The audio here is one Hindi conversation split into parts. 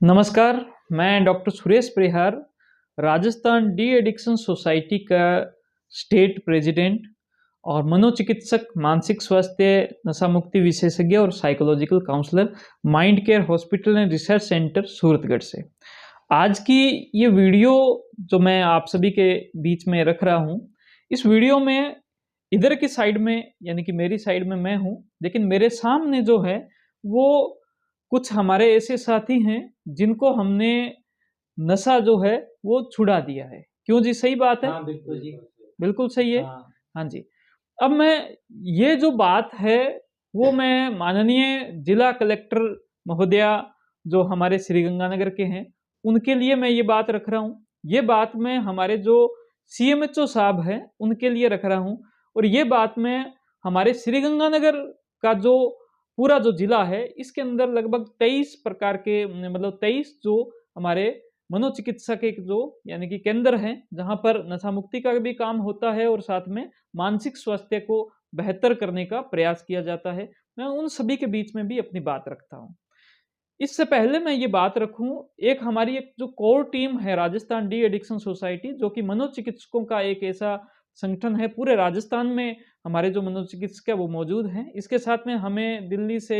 नमस्कार, मैं doctor Suresh Parihar, Rajasthan de addiction society का स्टेट प्रेसिडेंट और मनोचिकित्सक, मानसिक स्वास्थ्य, नशा मुक्ति विशेषज्ञ और psychological counsellor, mind care hospital and research centre Suratgarh से। आज की ये वीडियो जो मैं आप सभी के बीच में रख रहा हूँ, इस वीडियो में इधर की साइड में यानी कि मेरी साइड में मैं हूँ, लेकिन मेरे सामने जो है वो कुछ हमारे ऐसे साथी हैं जिनको हमने नशा जो है वो छुड़ा दिया है। क्यों जी, सही बात है? हाँ, बिल्कुल जी। बिल्कुल सही है। हाँ, हाँ जी। अब मैं ये जो बात है वो मैं माननीय जिला कलेक्टर महोदया जो हमारे श्रीगंगानगर के हैं, उनके लिए मैं ये बात रख रहा हूँ। ये बात मैं हमारे जो सीएमएचओ साहब हैं, उनके लिए रख रहा हूँ और ये बात मैं हमारे श्रीगंगानगर का जो पूरा जो जिला है, इसके अंदर लगभग 23 प्रकार के मतलब 23 जो हमारे मनोचिकित्सक एक जो यानी कि केंद्र हैं, जहाँ पर नशा मुक्ति का भी काम होता है और साथ में मानसिक स्वास्थ्य को बेहतर करने का प्रयास किया जाता है। मैं उन सभी के बीच में भी अपनी बात रखता हूँ। इससे पहले मैं ये बात रखूँ, एक हमारी एक जो कोर टीम है राजस्थान डी एडिक्शन सोसाइटी, जो कि मनोचिकित्सकों का एक ऐसा संगठन है, पूरे राजस्थान में हमारे जो मनोचिकित्सक है वो मौजूद हैं। इसके साथ में हमें दिल्ली से,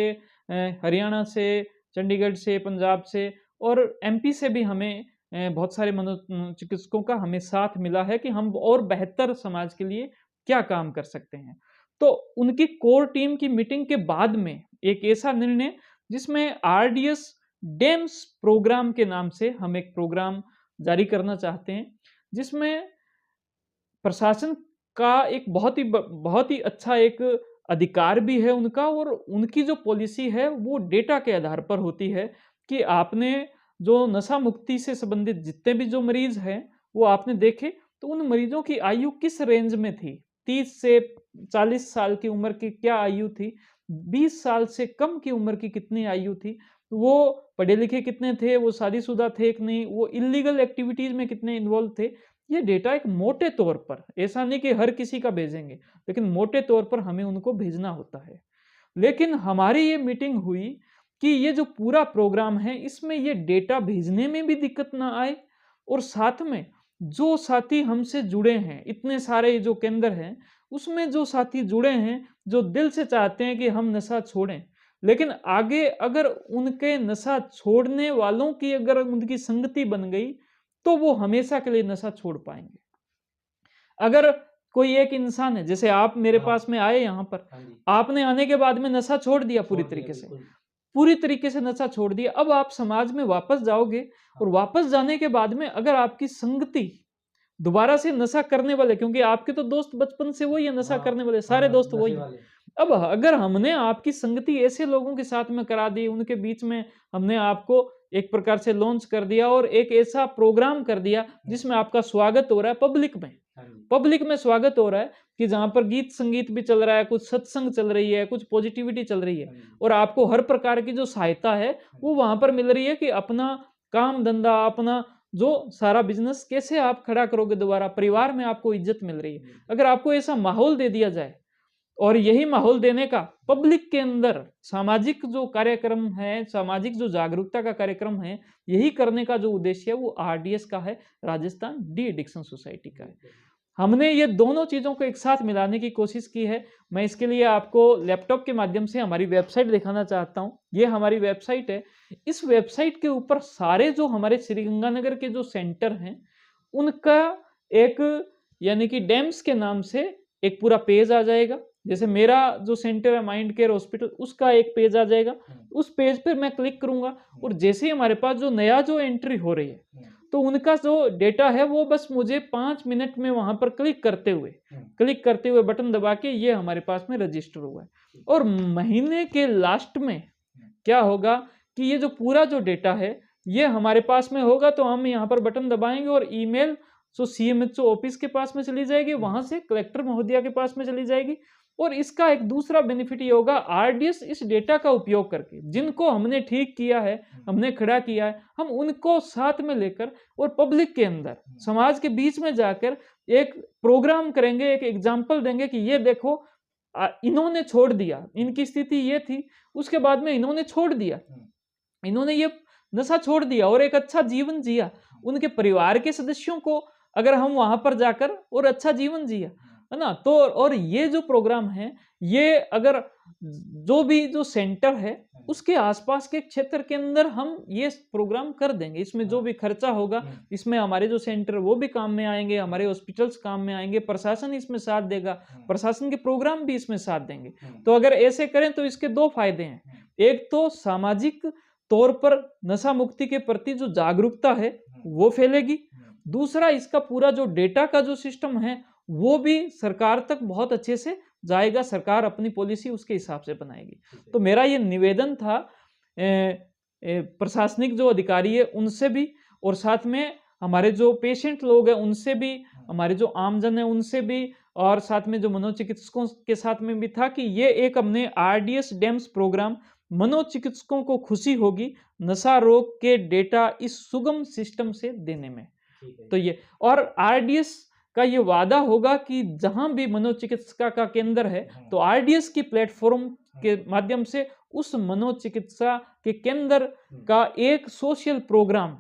हरियाणा से, चंडीगढ़ से, पंजाब से और एमपी से भी हमें बहुत सारे मनोचिकित्सकों का हमें साथ मिला है कि हम और बेहतर समाज के लिए क्या काम कर सकते हैं। तो उनकी कोर टीम की मीटिंग के बाद में एक ऐसा निर्णय, जिसमें आरडीएस डेम्स प्रोग्राम के नाम से हम एक प्रोग्राम जारी करना चाहते हैं, जिसमें प्रशासन का एक बहुत ही अच्छा एक अधिकार भी है उनका, और उनकी जो पॉलिसी है वो डेटा के आधार पर होती है कि आपने जो नशा मुक्ति से संबंधित जितने भी जो मरीज हैं वो आपने देखे, तो उन मरीजों की आयु किस रेंज में थी, 30 से 40 साल की उम्र की क्या आयु थी, 20 साल से कम की उम्र की कितनी आयु थी, वो पढ़े लिखे कितने थे, वो शादीशुदा थे कि नहीं, वो इलीगल एक्टिविटीज में कितने इन्वॉल्व थे। ये डेटा एक मोटे तौर पर, ऐसा नहीं कि हर किसी का भेजेंगे, लेकिन मोटे तौर पर हमें उनको भेजना होता है। लेकिन हमारी ये मीटिंग हुई कि ये जो पूरा प्रोग्राम है इसमें ये डेटा भेजने में भी दिक्कत ना आए, और साथ में जो साथी हमसे जुड़े हैं, इतने सारे जो केंद्र हैं, उसमें जो साथी जुड़े हैं जो दिल से चाहते हैं कि हम नशा छोड़ें, लेकिन आगे अगर उनके नशा छोड़ने वालों की अगर उनकी संगति बन गई तो वो हमेशा के लिए नशा छोड़ पाएंगे। अगर कोई एक इंसान है, जैसे आप मेरे हाँ, पास में आए यहाँ पर, हाँ जी, आपने आने के बाद में नशा छोड़ दिया छोड़ दिया बिल्कुल। पूरी तरीके से नशा छोड़ दिया। अब आप समाज में वापस जाओगे और हाँ, वापस जाने के बाद में अगर आपकी संगति दोबारा से नशा करने वाले, क्योंकि आपके तो दोस्त बचपन से वही है नशा हाँ, करने वाले, हाँ, सारे दोस्त नशे वही हैं। वाले। अब अगर हमने आपकी संगति ऐसे लोगों के साथ में करा दी, उनके बीच में हमने आपको एक प्रकार से लॉन्च कर दिया और एक ऐसा प्रोग्राम कर दिया हुँ, जिसमें आपका स्वागत हो रहा है पब्लिक में। हाँ जी, पब्लिक में स्वागत हो रहा है कि जहाँ पर गीत संगीत भी चल रहा है, कुछ सत्संग चल रही है, कुछ पॉजिटिविटी चल रही है, हाँ जी, और आपको हर प्रकार की जो सहायता है हाँ वो जी, वहां पर मिल रही है कि अपना काम धंधा, अपना जो सारा बिजनेस कैसे आप खड़ा करोगे दोबारा, परिवार में आपको इज्जत मिल रही है। बिल्कुल। अगर आपको ऐसा माहौल दे दिया जाए, और यही माहौल देने का पब्लिक के अंदर सामाजिक जो कार्यक्रम है, सामाजिक जो जागरूकता का कार्यक्रम है, यही करने का जो उद्देश्य है वो आरडीएस का है, राजस्थान डी एडिक्शन सोसाइटी का है। हमने ये दोनों चीज़ों को एक साथ मिलाने की कोशिश की है। मैं इसके लिए आपको लैपटॉप के माध्यम से हमारी वेबसाइट दिखाना चाहता हूँ। ये हमारी वेबसाइट है। इस वेबसाइट के ऊपर सारे जो हमारे श्रीगंगानगर के जो सेंटर हैं, उनका एक यानी कि डेम्स के नाम से एक पूरा पेज आ जाएगा। जैसे मेरा जो सेंटर है माइंड केयर हॉस्पिटल, उसका एक पेज आ जाएगा। हुँ, उस पेज पर मैं क्लिक करूँगा हुँ, और जैसे ही हमारे पास जो नया जो एंट्री हो रही है, हुँ, तो उनका जो डेटा है वो बस मुझे 5 मिनट में वहाँ पर हुँ, क्लिक करते हुए बटन दबा के ये हमारे पास में रजिस्टर हुआ है। ठीक। और महीने के लास्ट में हुँ, क्या होगा कि ये जो पूरा जो डेटा है, ये हमारे पास में होगा, तो हम यहाँ पर बटन दबाएँगे और ईमेल जो सीएमएचओ ऑफिस के पास में चली जाएगी, हुँ, वहाँ से कलेक्टर महोदया के पास में चली जाएगी। और इसका एक दूसरा बेनिफिट ये होगा, आरडीएस इस डेटा का उपयोग करके जिनको हमने ठीक किया है, हुँ, हमने खड़ा किया है, हम उनको साथ में लेकर और पब्लिक के अंदर, हुँ, समाज के बीच में जाकर एक प्रोग्राम करेंगे, एक एग्जाम्पल देंगे कि ये देखो, इन्होंने छोड़ दिया, हुँ, इनकी स्थिति ये थी, उसके बाद में इन्होंने छोड़ दिया। हुँ, इन्होंने ये नशा छोड़ दिया और एक अच्छा जीवन जिया, उनके परिवार के सदस्यों को अगर हम वहां पर जाकर और अच्छा जीवन जिया, है ना। तो और ये जो प्रोग्राम है, ये अगर जो सेंटर है उसके आसपास के क्षेत्र के अंदर हम ये प्रोग्राम कर देंगे, इसमें जो भी खर्चा होगा, इसमें हमारे जो सेंटर वो भी काम में आएंगे, हमारे हॉस्पिटल्स काम में आएंगे, प्रशासन इसमें साथ देगा, प्रशासन के प्रोग्राम भी इसमें साथ देंगे। तो अगर ऐसे करें तो इसके दो फायदे हैं, एक तो सामाजिक तौर पर नशा मुक्ति के प्रति जो जागरूकता है वो फैलेगी, दूसरा इसका पूरा जो डेटा का जो सिस्टम है वो भी सरकार तक बहुत अच्छे से जाएगा, सरकार अपनी पॉलिसी उसके हिसाब से बनाएगी। तो मेरा ये निवेदन था प्रशासनिक जो अधिकारी है उनसे भी, और साथ में हमारे जो पेशेंट लोग हैं उनसे भी, हमारे जो आमजन है उनसे भी, और साथ में जो मनोचिकित्सकों के साथ में भी था कि ये एक हमने RDS डेम्स प्रोग्राम, मनोचिकित्सकों को खुशी होगी नशा रोग के डेटा इस सुगम सिस्टम से देने में। तो ये और RDS का ये वादा होगा कि जहां भी मनोचिकित्सा का केंद्र है तो RDS की प्लेटफॉर्म के माध्यम से उस मनोचिकित्सा के केंद्र का एक सोशल प्रोग्राम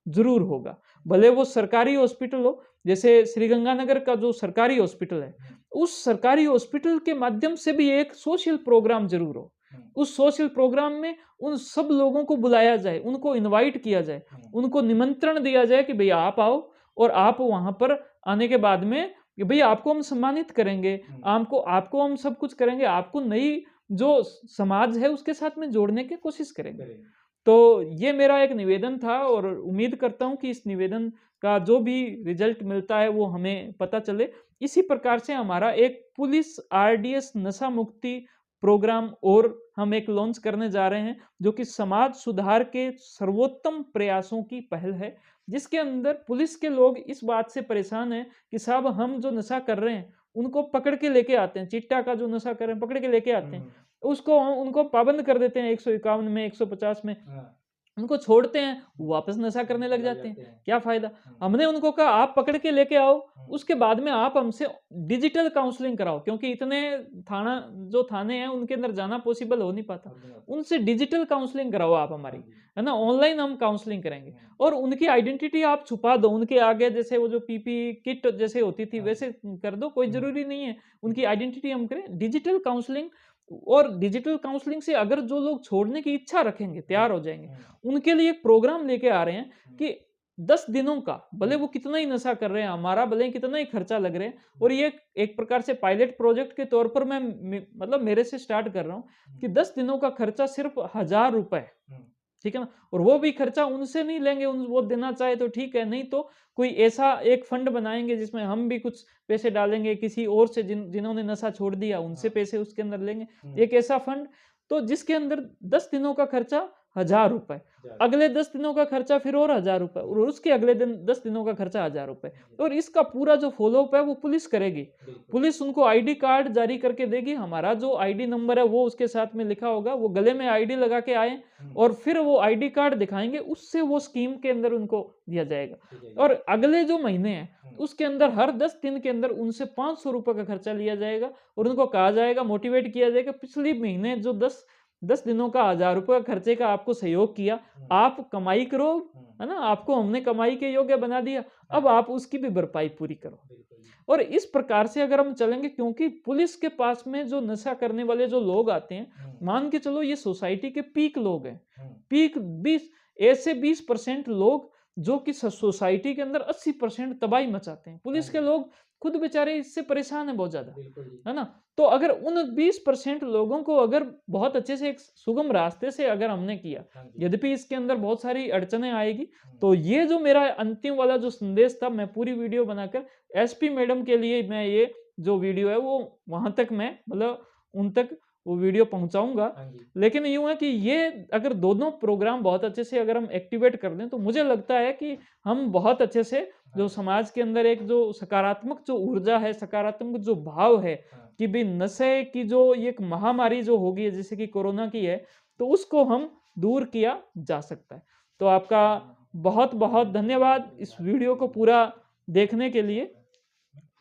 जरूर होगा, भले वो सरकारी हॉस्पिटल हो, जैसे श्रीगंगानगर का जो सरकारी हॉस्पिटल है, उस सरकारी हॉस्पिटल के माध्यम से भी एक सोशल प्रोग्राम जरूर हो। उस सोशल प्रोग्राम में उन सब लोगों को बुलाया जाए, उनको इनवाइट किया जाए, उनको निमंत्रण दिया जाए कि भैया आप आओ, और आप वहां पर आने के बाद में भैया आपको हम सम्मानित करेंगे, आपको हम सब कुछ करेंगे, आपको नई जो समाज है उसके साथ में जोड़ने की कोशिश करेंगे। तो ये मेरा एक निवेदन था, और उम्मीद करता हूं कि इस निवेदन का जो भी रिजल्ट मिलता है वो हमें पता चले। इसी प्रकार से हमारा एक पुलिस RDS नशा मुक्ति प्रोग्राम और हम एक लॉन्च करने जा रहे हैं, जो कि समाज सुधार के सर्वोत्तम प्रयासों की पहल है, जिसके अंदर पुलिस के लोग इस बात से परेशान हैं कि साहब हम जो नशा कर रहे हैं उनको पकड़ के लेके आते हैं, चिट्टा का जो नशा कर रहे हैं पकड़ के लेके आते हैं, उसको उनको पाबंद कर देते हैं 151 में, 150 में, उनको छोड़ते हैं, वापस नशा करने लग जाते हैं। क्या फायदा? हमने उनको कहा आप पकड़ के लेके आओ, उसके बाद में आप हमसे डिजिटल काउंसलिंग कराओ, क्योंकि इतने थाने हैं उनके अंदर जाना पॉसिबल हो नहीं पाता, उनसे डिजिटल काउंसलिंग कराओ आप हमारी, है ना, ऑनलाइन हम काउंसलिंग करेंगे, और उनकी आइडेंटिटी आप छुपा दो, उनके आगे जैसे वो जो PP किट जैसे होती थी वैसे कर दो, कोई जरूरी नहीं है उनकी आइडेंटिटी हम करें, डिजिटल काउंसलिंग। और डिजिटल काउंसलिंग से अगर जो लोग छोड़ने की इच्छा रखेंगे, तैयार हो जाएंगे, उनके लिए एक प्रोग्राम लेके आ रहे हैं कि 10 दिनों का, भले वो कितना ही नशा कर रहे हैं, हमारा भले ही कितना ही खर्चा लग रहे हैं, और ये एक प्रकार से पायलट प्रोजेक्ट के तौर पर मैं मतलब मेरे से स्टार्ट कर रहा हूं कि 10 दिनों का खर्चा सिर्फ 1000 रुपए, ठीक है ना, और वो भी खर्चा उनसे नहीं लेंगे, वो देना चाहे तो ठीक है, नहीं तो कोई ऐसा एक फंड बनाएंगे जिसमें हम भी कुछ पैसे डालेंगे, किसी और से जिन्होंने नशा छोड़ दिया उनसे पैसे उसके अंदर लेंगे, एक ऐसा फंड, तो जिसके अंदर 10 दिनों का खर्चा 1000 रुपए, अगले 10 दिनों का खर्चा फिर और 1000 रुपए, और उसके अगले दिन 10 दिनों का खर्चा 1000 रुपए, और इसका पूरा जो फॉलोअप है वो पुलिस करेगी, पुलिस उनको ID कार्ड जारी करके देगी, हमारा जो ID नंबर है वो उसके साथ में लिखा होगा, वो गले में ID लगा के आए और फिर वो ID कार्ड दिखाएंगे, उससे वो स्कीम के अंदर उनको दिया जाएगा, और अगले जो महीने हैं उसके अंदर हर 10 दिन के अंदर उनसे 500 रुपए का खर्चा लिया जाएगा, और उनको कहा जाएगा, मोटिवेट किया जाएगा, पिछले महीने जो 10 दिनों का 1000 रुपए खर्चे का आपको सहयोग किया, आप कमाई करो, है ना, आपको हमने कमाई के योग्य बना दिया, अब आप उसकी भी भरपाई पूरी करो। और इस प्रकार से अगर हम चलेंगे, क्योंकि पुलिस के पास में जो नशा करने वाले जो लोग आते हैं, मान के चलो ये सोसाइटी के पीक लोग हैं, पीक 20% लोग जो कि सोसाइटी के अंदर 80% तबाही मचाते हैं, पुलिस के लोग खुद बेचारे इससे परेशान है बहुत ज्यादा, है ना। तो अगर उन 20% लोगों को अगर बहुत अच्छे से एक सुगम रास्ते से अगर हमने किया, यद्यपि इसके अंदर बहुत सारी अड़चने आएगी, तो ये जो मेरा अंतिम वाला जो संदेश था, मैं पूरी वीडियो बनाकर SP मैडम के लिए मैं ये जो वीडियो है वो वहां तक मैं मतलब उन तक वो वीडियो पहुंचाऊंगा। लेकिन यूं है कि ये अगर दोनों प्रोग्राम बहुत अच्छे से अगर हम एक्टिवेट कर दें, तो मुझे लगता है कि हम बहुत अच्छे से जो समाज के अंदर एक जो सकारात्मक जो ऊर्जा है, सकारात्मक जो भाव है कि भाई नशे की जो एक महामारी जो होगी जैसे कि कोरोना की है, तो उसको हम दूर किया जा सकता है। तो आपका बहुत बहुत धन्यवाद इस वीडियो को पूरा देखने के लिए।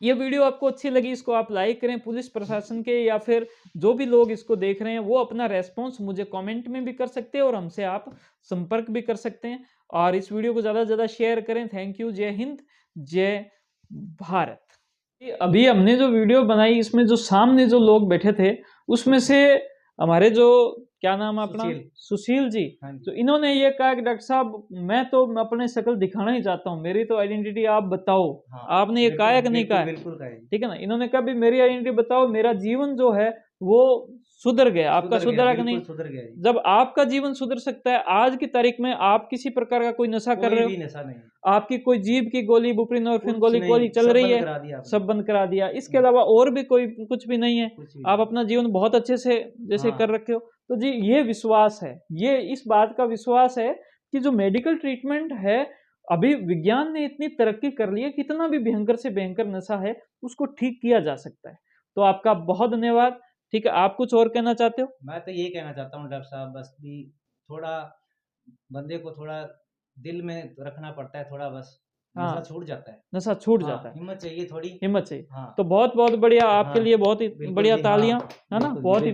ये वीडियो आपको अच्छी लगी, इसको आप लाइक करें। पुलिस प्रशासन के या फिर जो भी लोग इसको देख रहे हैं वो अपना रेस्पॉन्स मुझे कमेंट में भी कर सकते हैं और हमसे आप संपर्क भी कर सकते हैं। और इस वीडियो को ज़्यादा से ज़्यादा शेयर करें। Thank you. जय हिंद, जय भारत। अभी हमने जो वीडियो बनाई इसमें जो सामने जो लोग बैठे थे उसमें से हमारे जो क्या नाम है अपना, सुशील जी, तो इन्होंने ये कहा कि डॉक्टर साहब मैं तो अपने शक्ल दिखाना ही चाहता हूँ, मेरी तो आइडेंटिटी आप बताओ। आपने ये कहा है कि नहीं कहा? बिल्कुल कहा है। ठीक है ना। इन्होंने कहा भी मेरी आइडेंटिटी बताओ, मेरा जीवन जो है वो सुधर गया। आपका सुधरा कि नहीं? सुधर गया। जब आपका जीवन सुधर सकता है, आज की तारीख में आप किसी प्रकार का कोई नशा कर रहे हो, नशा नहीं, आपकी कोई जीभ की गोली, बुप्रीनोर्फिन गोली चल रही है, सब बंद करा दिया। इसके अलावा और भी कोई कुछ भी नहीं है। आप अपना जीवन बहुत अच्छे से जैसे कर रखे हो। तो जी ये विश्वास है, ये इस बात का विश्वास है कि जो मेडिकल ट्रीटमेंट है, अभी विज्ञान ने इतनी तरक्की कर ली है, कितना भी भयंकर से भयंकर नशा है उसको ठीक किया जा सकता है। तो आपका बहुत धन्यवाद। ठीक है, आप कुछ और कहना चाहते हो? मैं तो ये कहना चाहता हूँ डॉक्टर साहब, बस भी थोड़ा बंदे को थोड़ा दिल में रखना पड़ता है, थोड़ा बस नशा छूट जाता है। नशा छूट जाता है। हिम्मत चाहिए, थोड़ी हिम्मत चाहिए। तो बहुत बहुत बढ़िया आपके लिए, बहुत ही बढ़िया तालियां, है ना। बहुत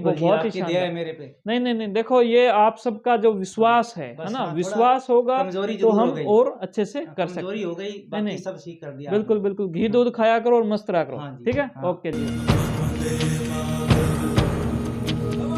ही शानदार। मेरे पे नहीं, देखो ये आप सबका जो विश्वास है ना, विश्वास होगा तो हम और अच्छे से कर सकते। कमजोरी हो गई, बाकी सब ठीक कर दिया। बिल्कुल घी दूध खाया करो और मस्त रहा करो। ठीक है, ओके जी।